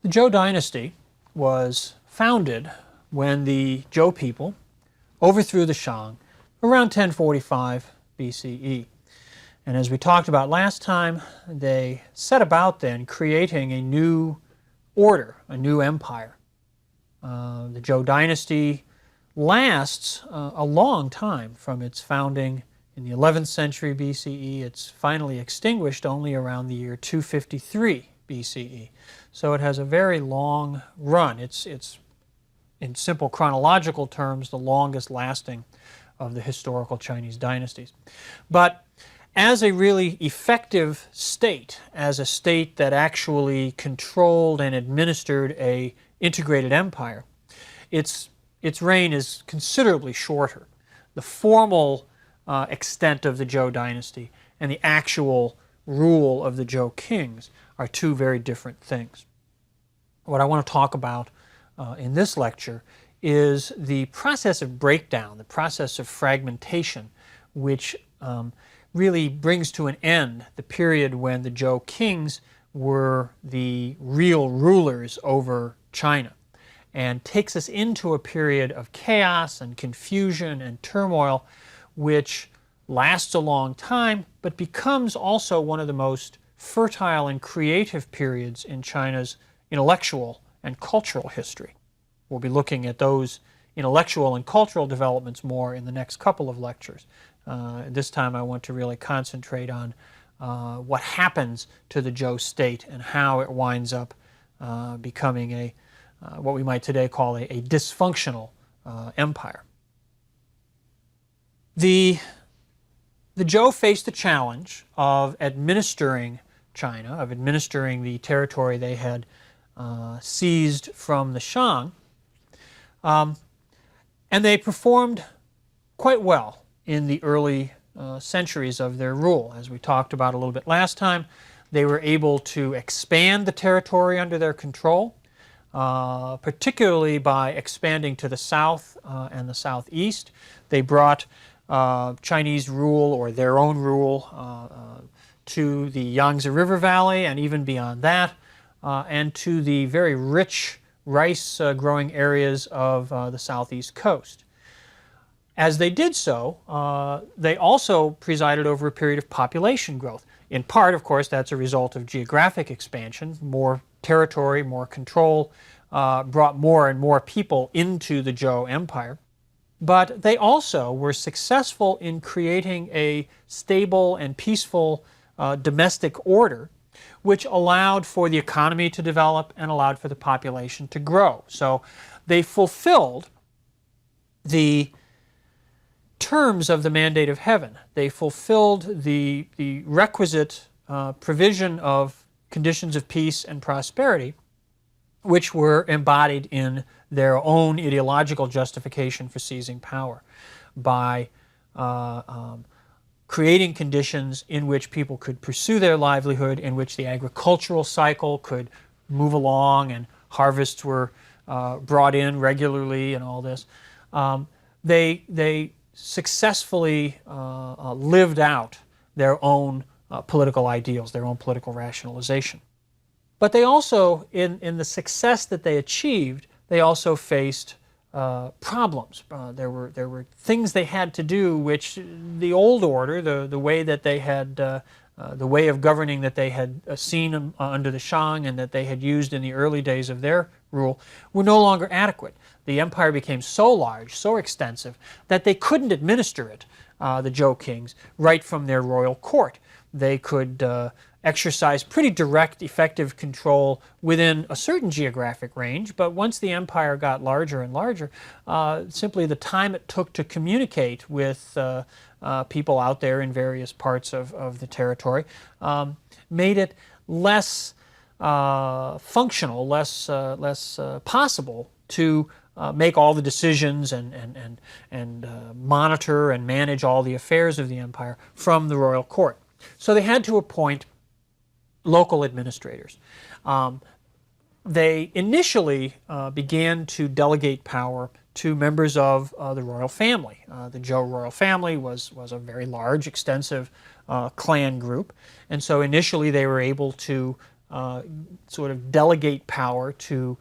The Zhou dynasty was founded when the Zhou people overthrew the Shang around 1045 BCE. And as we talked about last time, they set about then creating a new order, a new empire. The Zhou dynasty lasts a long time from its founding in the 11th century BCE. It's finally extinguished only around the year 253 BCE. So it has a very long run. It's in simple chronological terms, the longest lasting of the historical Chinese dynasties. But as a really effective state, as a state that actually controlled and administered an integrated empire, its reign is considerably shorter. The formal extent of the Zhou dynasty and the actual rule of the Zhou kings are two very different things. What I want to talk about in this lecture is the process of breakdown, the process of fragmentation, which really brings to an end the period when the Zhou kings were the real rulers over China, and takes us into a period of chaos and confusion and turmoil, which lasts a long time, but becomes also one of the most fertile and creative periods in China's intellectual and cultural history. We'll be looking at those intellectual and cultural developments more in the next couple of lectures. This time I want to really concentrate on what happens to the Zhou state and how it winds up becoming a what we might today call a dysfunctional empire. The Zhou faced the challenge of administering China, of administering the territory they had seized from the Shang, and they performed quite well in the early centuries of their rule. As we talked about a little bit last time, they were able to expand the territory under their control, particularly by expanding to the south and the southeast. They brought Chinese rule, or their own rule, to the Yangtze River Valley and even beyond that, and to the very rich rice growing areas of the southeast coast. As they did so, they also presided over a period of population growth. In part, of course, that's a result of geographic expansion. More territory, more control, brought more and more people into the Zhou Empire. But they also were successful in creating a stable and peaceful domestic order, which allowed for the economy to develop and allowed for the population to grow. So they fulfilled the terms of the mandate of heaven. They fulfilled the requisite provision of conditions of peace and prosperity, which were embodied in their own ideological justification for seizing power by creating conditions in which people could pursue their livelihood, in which the agricultural cycle could move along and harvests were brought in regularly and all this. They successfully lived out their own political ideals, their own political rationalization. But they also, in the success that they achieved, they also faced problems. There were things they had to do which the old order, the way that they had, the way of governing that they had seen under the Shang and that they had used in the early days of their rule, were no longer adequate. The empire became so large, so extensive, that they couldn't administer it, the Zhou kings, right from their royal court. They could exercise pretty direct, effective control within a certain geographic range, but once the empire got larger and larger, simply the time it took to communicate with people out there in various parts of the territory made it less functional, less possible to make all the decisions and monitor and manage all the affairs of the empire from the royal court. So they had to appoint local administrators. They initially began to delegate power to members of the royal family. The Zhou royal family was a very large, extensive clan group, and so initially they were able to sort of delegate power to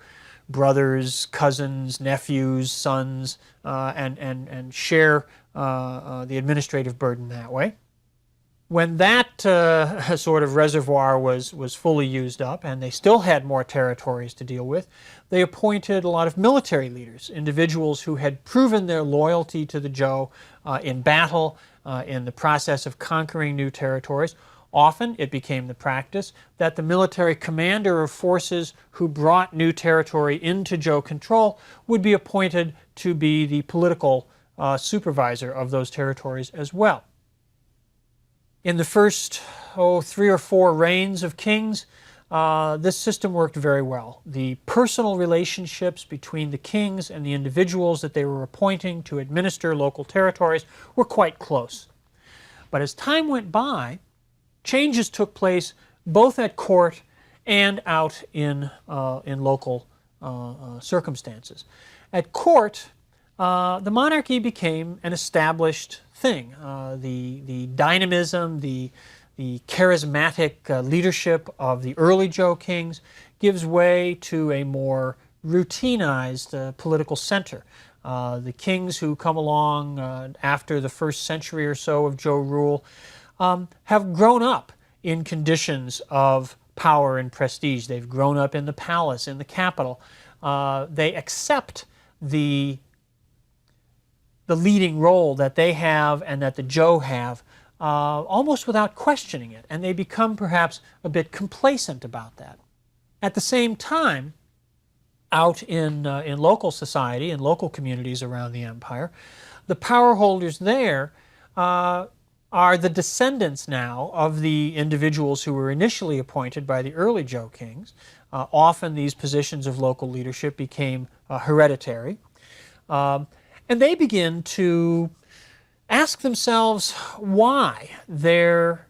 brothers, cousins, nephews, sons, and share the administrative burden that way. When that sort of reservoir was fully used up and they still had more territories to deal with, they appointed a lot of military leaders, individuals who had proven their loyalty to the Zhou in battle, in the process of conquering new territories. Often it became the practice that the military commander of forces who brought new territory into Zhou control would be appointed to be the political supervisor of those territories as well. In the first 3 or 4 reigns of kings, this system worked very well. The personal relationships between the kings and the individuals that they were appointing to administer local territories were quite close. But as time went by, changes took place both at court and out in local circumstances. At court, the monarchy became an established thing. The dynamism, the charismatic leadership of the early Zhou kings gives way to a more routinized political center. The kings who come along after the first century or so of Zhou rule have grown up in conditions of power and prestige. They've grown up in the palace, in the capital. They accept the leading role that they have and that the Zhou have almost without questioning it, and they become perhaps a bit complacent about that. At the same time, out in local society, in local communities around the empire, the power holders there are the descendants now of the individuals who were initially appointed by the early Zhou kings. Often these positions of local leadership became hereditary. And they begin to ask themselves why they're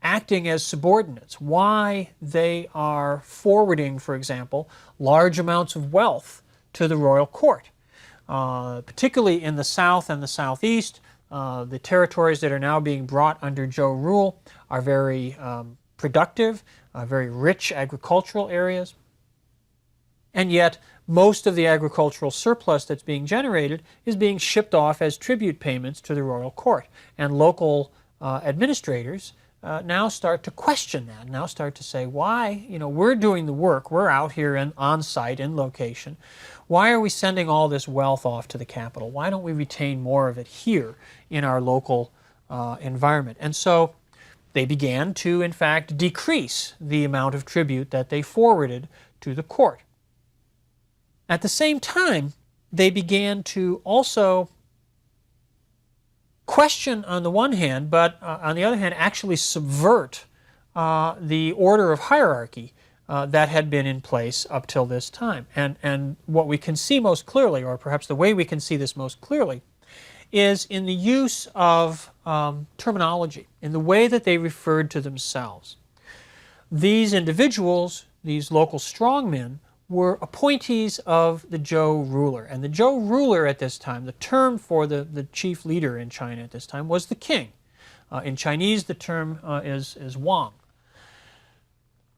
acting as subordinates, why they are forwarding, for example, large amounts of wealth to the royal court. Particularly in the south and the southeast, the territories that are now being brought under Zhou rule are very productive, very rich agricultural areas. And yet, most of the agricultural surplus that's being generated is being shipped off as tribute payments to the royal court. And local administrators now start to question that, now start to say, why, we're doing the work, we're out here and on site, in location. Why are we sending all this wealth off to the capital? Why don't we retain more of it here in our local environment? And so they began to, in fact, decrease the amount of tribute that they forwarded to the court. At the same time, they began to also question on the one hand, but on the other hand, actually subvert the order of hierarchy that had been in place up till this time. And what we can see most clearly, or perhaps the way we can see this most clearly, is in the use of terminology, in the way that they referred to themselves. These individuals, these local strongmen, were appointees of the Zhou ruler. And the Zhou ruler at this time, the term for the chief leader in China at this time, was the king. In Chinese, the term is Wang.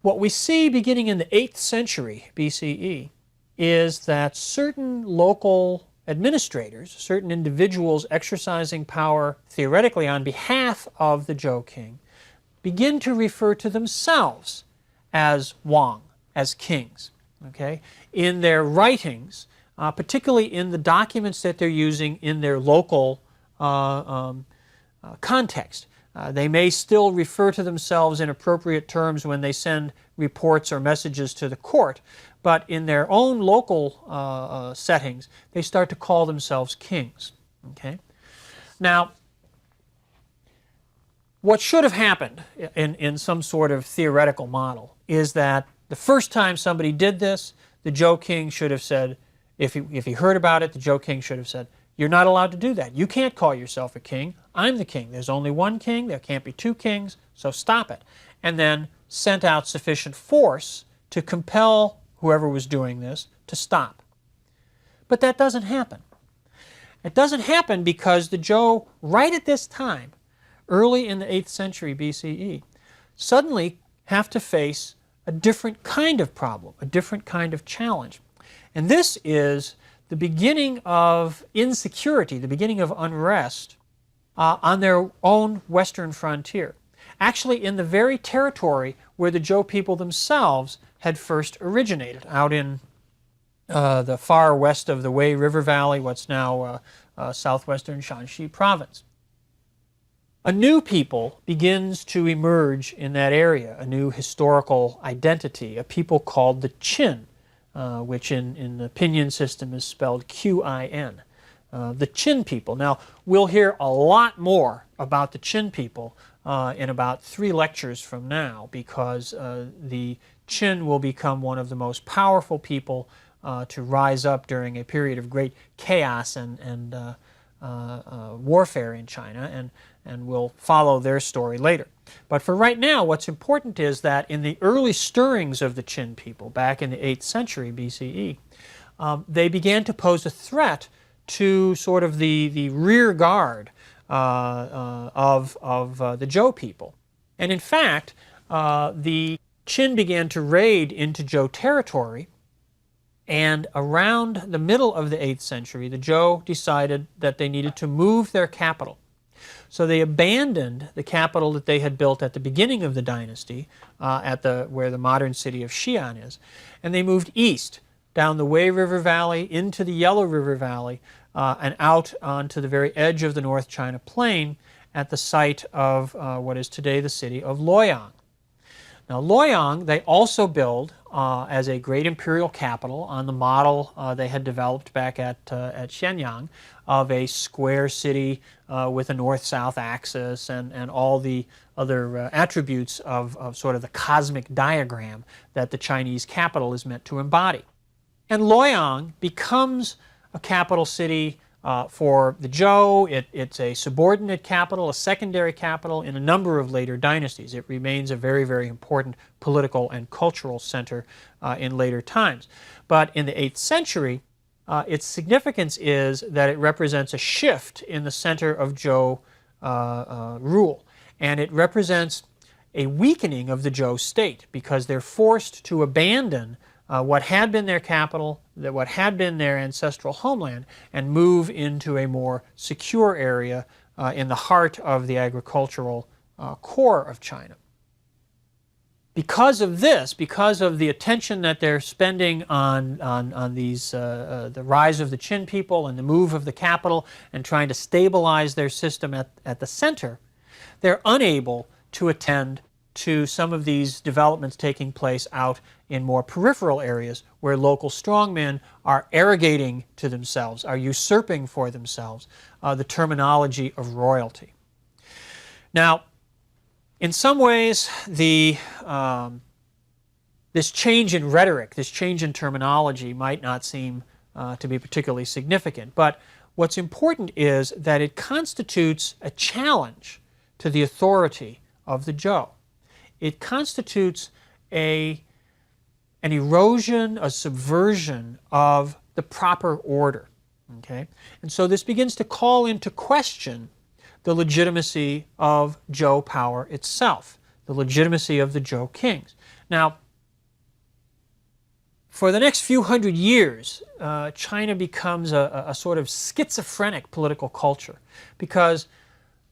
What we see beginning in the 8th century BCE is that certain local administrators, certain individuals exercising power theoretically on behalf of the Zhou king, begin to refer to themselves as Wang, as kings. Okay? In their writings, particularly in the documents that they're using in their local context. They may still refer to themselves in appropriate terms when they send reports or messages to the court, but in their own local settings, they start to call themselves kings. Okay? Now, what should have happened in some sort of theoretical model is that the first time somebody did this, the Zhou king should have said, if he heard about it, the Zhou king should have said, you're not allowed to do that. You can't call yourself a king. I'm the king. There's only one king. There can't be two kings, so stop it. And then sent out sufficient force to compel whoever was doing this to stop. But that doesn't happen. It doesn't happen because the Zhou, right at this time, early in the 8th century BCE, suddenly have to face a different kind of problem, a different kind of challenge. And this is the beginning of insecurity, the beginning of unrest on their own western frontier. Actually, in the very territory where the Zhou people themselves had first originated, out in the far west of the Wei River Valley, what's now southwestern Shanxi province. A new people begins to emerge in that area, a new historical identity, a people called the Qin, which in the pinyin system is spelled Qin. The Qin people. Now, we'll hear a lot more about the Qin people in about 3 lectures from now, because the Qin will become one of the most powerful people to rise up during a period of great chaos and warfare in China, and we'll follow their story later. But for right now, what's important is that in the early stirrings of the Qin people, back in the 8th century BCE, they began to pose a threat to sort of the rear guard of the Zhou people. And in fact, the Qin began to raid into Zhou territory, and around the middle of the 8th century, the Zhou decided that they needed to move their capital. So they abandoned the capital that they had built at the beginning of the dynasty, where the modern city of Xi'an is, and they moved east, down the Wei River Valley, into the Yellow River Valley, and out onto the very edge of the North China Plain at the site of what is today the city of Luoyang. Now, Luoyang they also build as a great imperial capital on the model they had developed back at Shenyang of a square city with a north-south axis and all the other attributes of sort of the cosmic diagram that the Chinese capital is meant to embody. And Luoyang becomes a capital city for the Zhou. It's a subordinate capital, a secondary capital in a number of later dynasties. It remains a very, very important political and cultural center in later times. But in the 8th century, its significance is that it represents a shift in the center of Zhou rule. And it represents a weakening of the Zhou state, because they're forced to abandon what had been their capital, what had been their ancestral homeland, and move into a more secure area in the heart of the agricultural core of China. Because of this, because of the attention that they're spending on these, the rise of the Qin people and the move of the capital and trying to stabilize their system at the center, they're unable to attend to some of these developments taking place out in more peripheral areas where local strongmen are arrogating to themselves, are usurping for themselves the terminology of royalty. Now, in some ways, this change in rhetoric, this change in terminology might not seem to be particularly significant, but what's important is that it constitutes a challenge to the authority of the Zhou. It constitutes an erosion, a subversion of the proper order. Okay? And so this begins to call into question the legitimacy of Zhou power itself, the legitimacy of the Zhou kings. Now, for the next few hundred years, China becomes a sort of schizophrenic political culture, because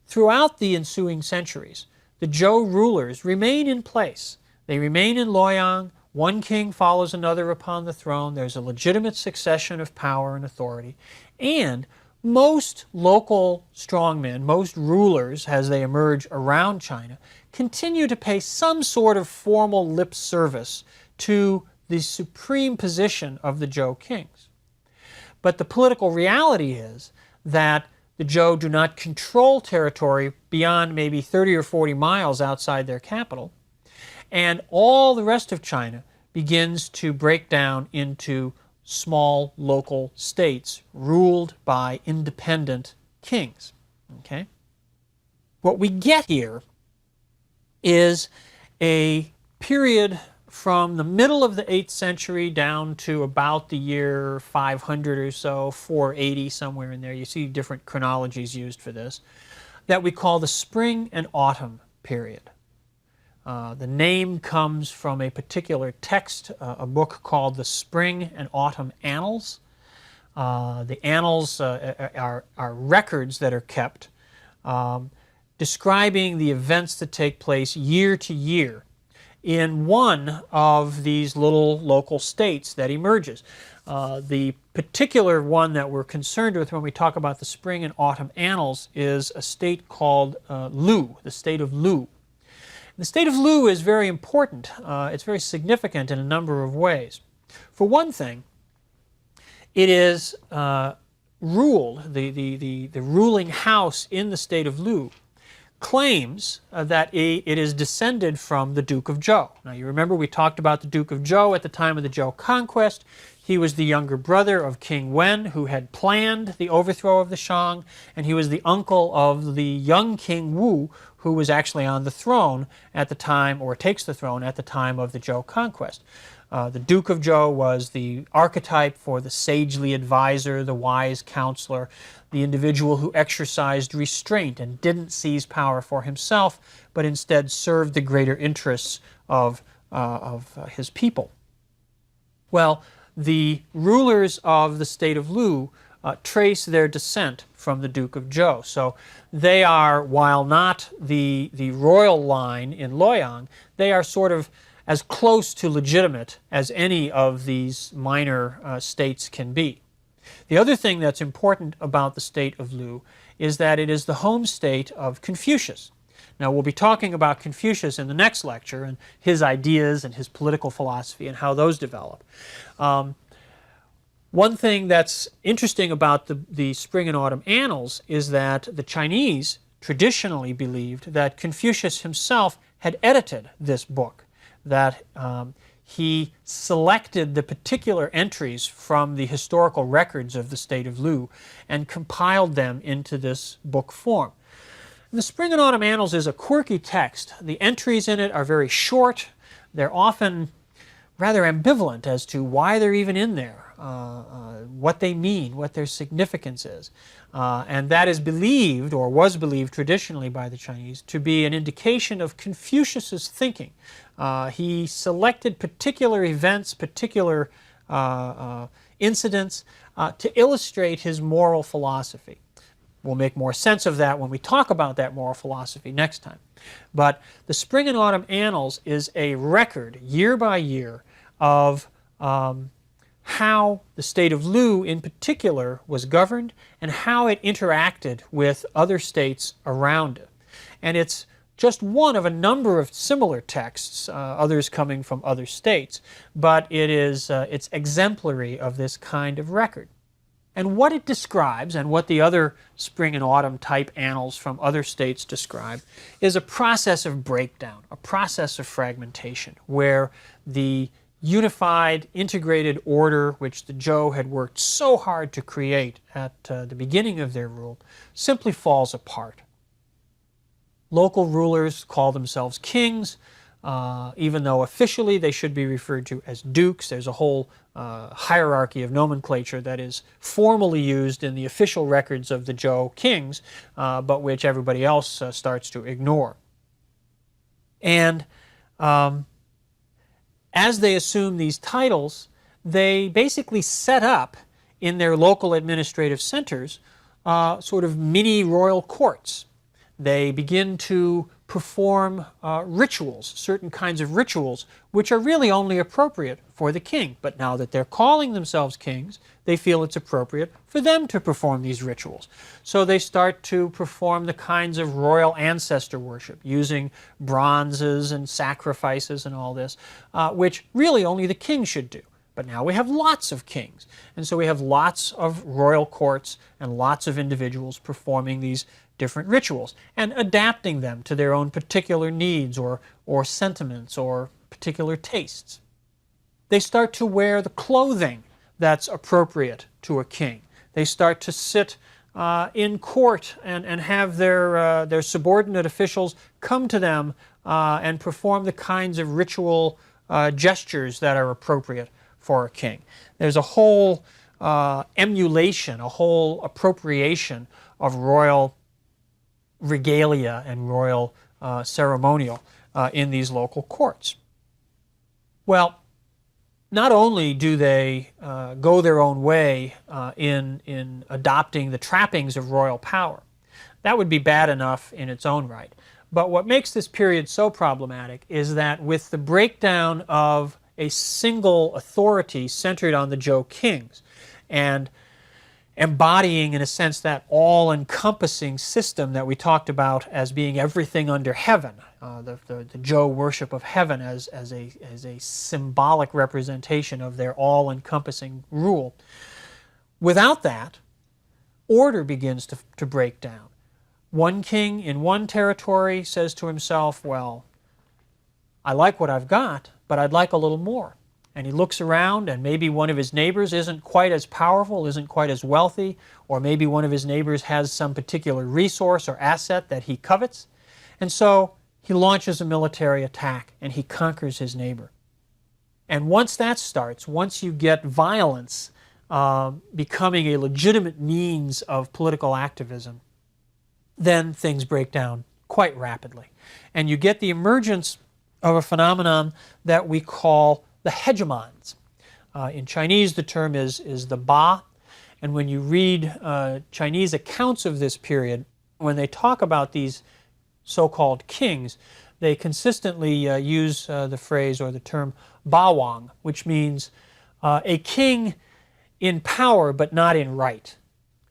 throughout the ensuing centuries, the Zhou rulers remain in place. They remain in Luoyang. One king follows another upon the throne. There's a legitimate succession of power and authority. And most local strongmen, most rulers, as they emerge around China, continue to pay some sort of formal lip service to the supreme position of the Zhou kings. But the political reality is that the Zhou do not control territory beyond maybe 30 or 40 miles outside their capital, and all the rest of China begins to break down into small local states ruled by independent kings. Okay? What we get here is a period from the middle of the 8th century down to about the year 500 or so, 480, somewhere in there. You see different chronologies used for this, that we call the Spring and Autumn period. The name comes from a particular text, a book called the Spring and Autumn Annals. The annals are records that are kept describing the events that take place year to year in one of these little local states that emerges. The particular one that we're concerned with when we talk about the Spring and Autumn Annals is a state called Lu, the state of Lu. The state of Lu is very important. It's very significant in a number of ways. For one thing, it is ruled, the ruling house in the state of Lu claims that it is descended from the Duke of Zhou. Now you remember we talked about the Duke of Zhou at the time of the Zhou conquest. He was the younger brother of King Wen, who had planned the overthrow of the Shang, and he was the uncle of the young King Wu, who was actually on the throne at the time, or takes the throne at the time of the Zhou conquest. The Duke of Zhou was the archetype for the sagely advisor, the wise counselor, the individual who exercised restraint and didn't seize power for himself, but instead served the greater interests of his people. Well, the rulers of the state of Lu trace their descent from the Duke of Zhou. So they are, while not the royal line in Luoyang, they are sort of as close to legitimate as any of these minor states can be. The other thing that's important about the state of Lu is that it is the home state of Confucius. Now we'll be talking about Confucius in the next lecture and his ideas and his political philosophy and how those develop. One thing that's interesting about the Spring and Autumn Annals is that the Chinese traditionally believed that Confucius himself had edited this book, that he selected the particular entries from the historical records of the state of Lu and compiled them into this book form. The Spring and Autumn Annals is a quirky text. The entries in it are very short. They're often rather ambivalent as to why they're even in there, what they mean, what their significance is. And that is believed, or was believed traditionally by the Chinese, to be an indication of Confucius's thinking. He selected particular events, particular incidents to illustrate his moral philosophy. We'll make more sense of that when we talk about that moral philosophy next time. But the Spring and Autumn Annals is a record, year by year, of how the state of Lu in particular was governed and how it interacted with other states around it. And it's just one of a number of similar texts, others coming from other states, but it's exemplary of this kind of record. And what it describes, and what the other Spring and Autumn type annals from other states describe, is a process of breakdown, a process of fragmentation, where the unified, integrated order which the Zhou had worked so hard to create at the beginning of their rule simply falls apart. Local rulers call themselves kings, even though officially they should be referred to as dukes. There's a whole hierarchy of nomenclature that is formally used in the official records of the Zhou kings, but which everybody else starts to ignore. And as they assume these titles, they basically set up in their local administrative centers sort of mini royal courts. They begin to perform rituals, certain kinds of rituals, which are really only appropriate for the king. But now that they're calling themselves kings, they feel it's appropriate for them to perform these rituals. So they start to perform the kinds of royal ancestor worship, using bronzes and sacrifices and all this, which really only the king should do. But now we have lots of kings, and so we have lots of royal courts and lots of individuals performing these different rituals and adapting them to their own particular needs or sentiments or particular tastes. They start to wear the clothing that's appropriate to a king. They start to sit in court and have their subordinate officials come to them and perform the kinds of ritual gestures that are appropriate for a king. There's a whole emulation, a whole appropriation of royal regalia and royal ceremonial in these local courts. Well, not only do they go their own way in adopting the trappings of royal power, that would be bad enough in its own right. But what makes this period so problematic is that with the breakdown of a single authority centered on the Zhou kings and embodying, in a sense, that all-encompassing system that we talked about as being everything under heaven, the Zhou worship of heaven as a symbolic representation of their all-encompassing rule. Without that, order begins to break down. One king in one territory says to himself, well, I like what I've got, but I'd like a little more. And he looks around, and maybe one of his neighbors isn't quite as powerful, isn't quite as wealthy, or maybe one of his neighbors has some particular resource or asset that he covets. And so he launches a military attack, and he conquers his neighbor. And once that starts, once you get violence becoming a legitimate means of political activism, then things break down quite rapidly. And you get the emergence of a phenomenon that we call the hegemons. In Chinese, the term is the Ba, and when you read Chinese accounts of this period, when they talk about these so-called kings, they consistently use the phrase or the term Ba Wang, which means a king in power but not in right.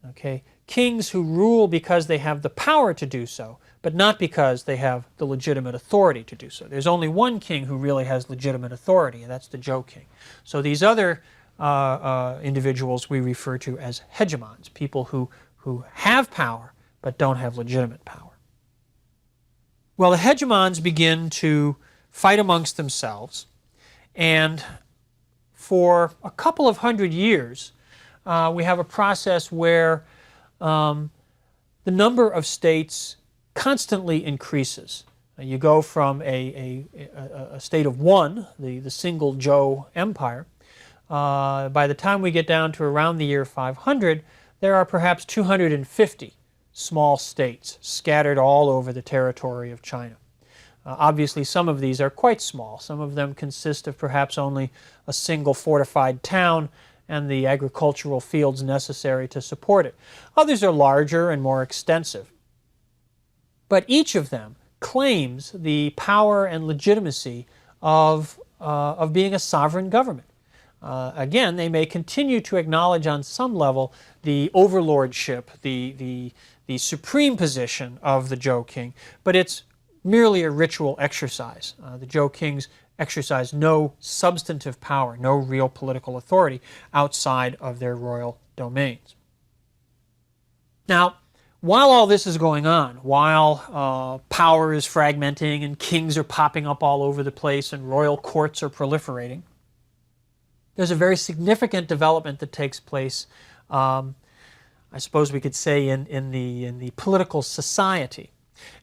Okay? Kings who rule because they have the power to do so, but not because they have the legitimate authority to do so. There's only one king who really has legitimate authority, and that's the Zhou king. So these other individuals we refer to as hegemons, people who have power but don't have legitimate power. Well, the hegemons begin to fight amongst themselves, and for a couple of hundred years, we have a process where the number of states constantly increases. You go from a state of one, the single Zhou Empire. By the time we get down to around the year 500, there are perhaps 250 small states scattered all over the territory of China. Obviously, some of these are quite small. Some of them consist of perhaps only a single fortified town and the agricultural fields necessary to support it. Others are larger and more extensive. But each of them claims the power and legitimacy of being a sovereign government. Again, they may continue to acknowledge on some level the overlordship, the supreme position of the Zhou king, but it's merely a ritual exercise. The Zhou kings exercise no substantive power, no real political authority outside of their royal domains. Now, while all this is going on, while power is fragmenting and kings are popping up all over the place and royal courts are proliferating, there's a very significant development that takes place, I suppose we could say, in the political society.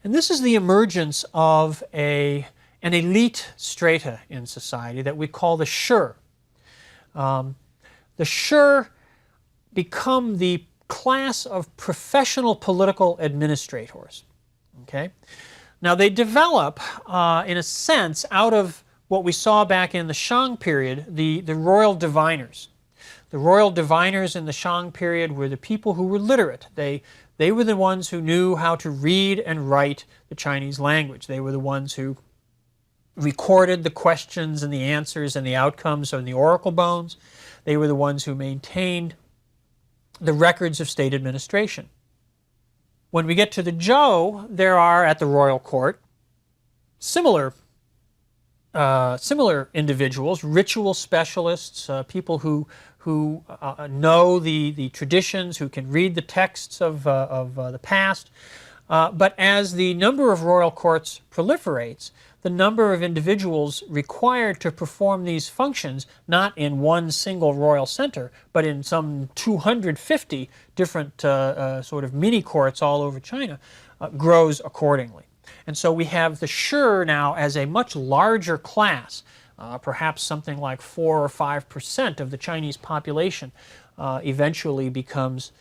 And this is the emergence of an elite strata in society that we call the Shi. The Shi become the class of professional political administrators. Okay? Now they develop, in a sense, out of what we saw back in the Shang period, the royal diviners. The royal diviners in the Shang period were the people who were literate. They were the ones who knew how to read and write the Chinese language. They were the ones who recorded the questions and the answers and the outcomes on the oracle bones. They were the ones who maintained the records of state administration. When we get to the Zhou, there are at the royal court similar individuals, ritual specialists, people who know the traditions, who can read the texts of the past. But as the number of royal courts proliferates, the number of individuals required to perform these functions, not in one single royal center, but in some 250 different sort of mini courts all over China, grows accordingly. And so we have the Shi now as a much larger class, perhaps something like 4 or 5% of the Chinese population eventually becomes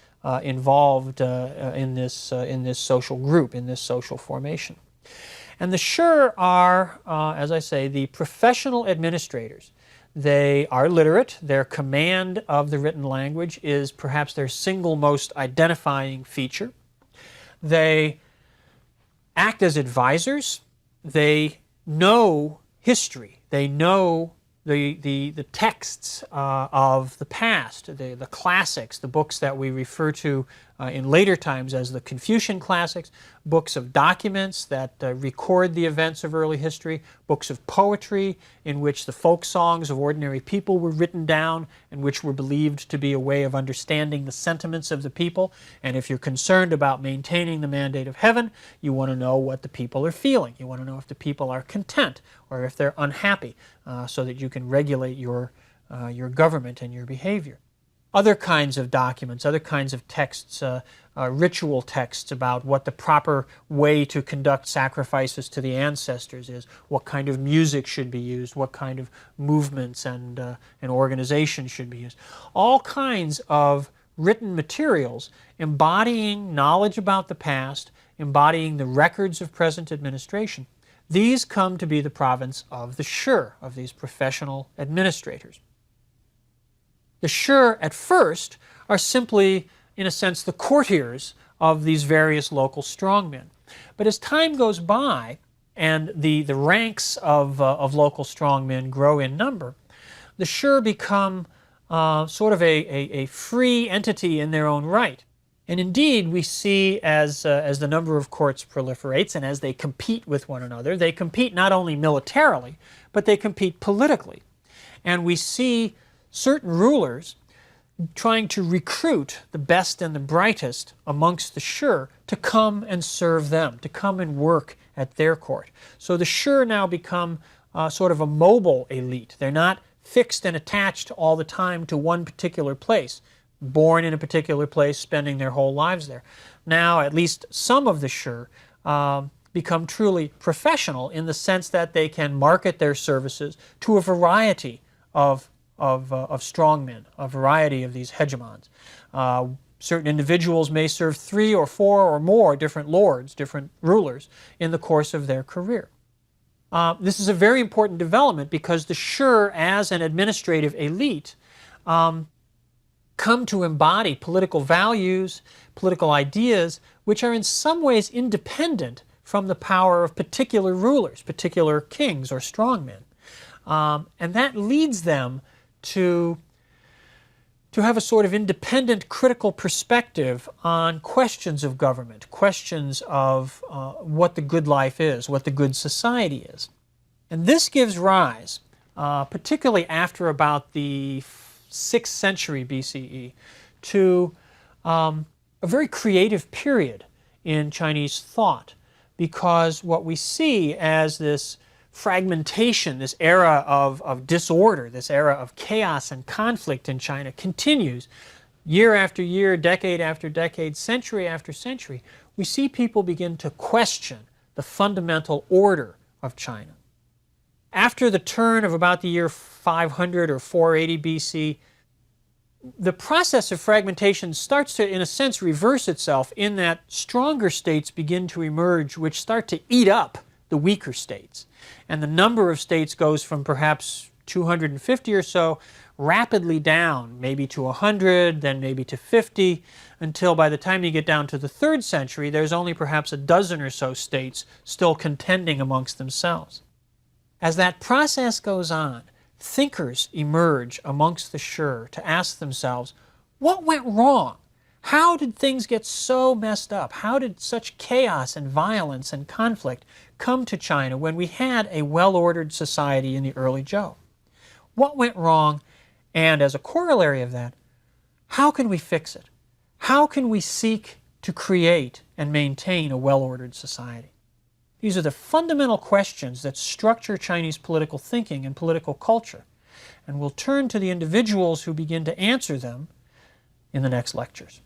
involved in this social group, in this social formation. And the shi are, as I say, the professional administrators. They are literate. Their command of the written language is perhaps their single most identifying feature. They act as advisors. They know history. They know the texts of the past, the classics, the books that we refer to in later times as the Confucian classics, books of documents that record the events of early history, books of poetry in which the folk songs of ordinary people were written down and which were believed to be a way of understanding the sentiments of the people. And if you're concerned about maintaining the mandate of heaven, you want to know what the people are feeling. You want to know if the people are content or if they're unhappy, so that you can regulate your government and your behavior. Other kinds of documents, other kinds of texts, ritual texts about what the proper way to conduct sacrifices to the ancestors is, what kind of music should be used, what kind of movements and organization should be used. All kinds of written materials embodying knowledge about the past, embodying the records of present administration. These come to be the province of the shi, of these professional administrators. The shi, at first, are simply, in a sense, the courtiers of these various local strongmen. But as time goes by and the ranks of local strongmen grow in number, the shi become sort of a free entity in their own right. And indeed, we see as the number of courts proliferates and as they compete with one another, they compete not only militarily, but they compete politically. And we see certain rulers trying to recruit the best and the brightest amongst the shi to come and serve them, to come and work at their court. So the shi now become sort of a mobile elite. They're not fixed and attached all the time to one particular place, born in a particular place, spending their whole lives there. Now, at least some of the shi become truly professional in the sense that they can market their services to a variety of strongmen, a variety of these hegemons. Certain individuals may serve 3 or 4 or more different lords, different rulers, in the course of their career. This is a very important development because the shi, as an administrative elite, come to embody political values, political ideas, which are in some ways independent from the power of particular rulers, particular kings or strongmen. And that leads them to have a sort of independent critical perspective on questions of government, questions of what the good life is, what the good society is. And this gives rise, particularly after about the 6th century BCE, to a very creative period in Chinese thought, because what we see as this fragmentation, this era of disorder, this era of chaos and conflict in China continues year after year, decade after decade, century after century. We see people begin to question the fundamental order of China. After the turn of about the year 500 or 480 BC, the process of fragmentation starts to, in a sense, reverse itself in that stronger states begin to emerge which start to eat up the weaker states. And the number of states goes from perhaps 250 or so rapidly down, maybe to 100, then maybe to 50, until by the time you get down to the 3rd century, there's only perhaps a dozen or so states still contending amongst themselves. As that process goes on, thinkers emerge amongst the shi to ask themselves, what went wrong? How did things get so messed up? How did such chaos and violence and conflict come to China when we had a well-ordered society in the early Zhou? What went wrong? And as a corollary of that, how can we fix it? How can we seek to create and maintain a well-ordered society? These are the fundamental questions that structure Chinese political thinking and political culture. And we'll turn to the individuals who begin to answer them in the next lectures.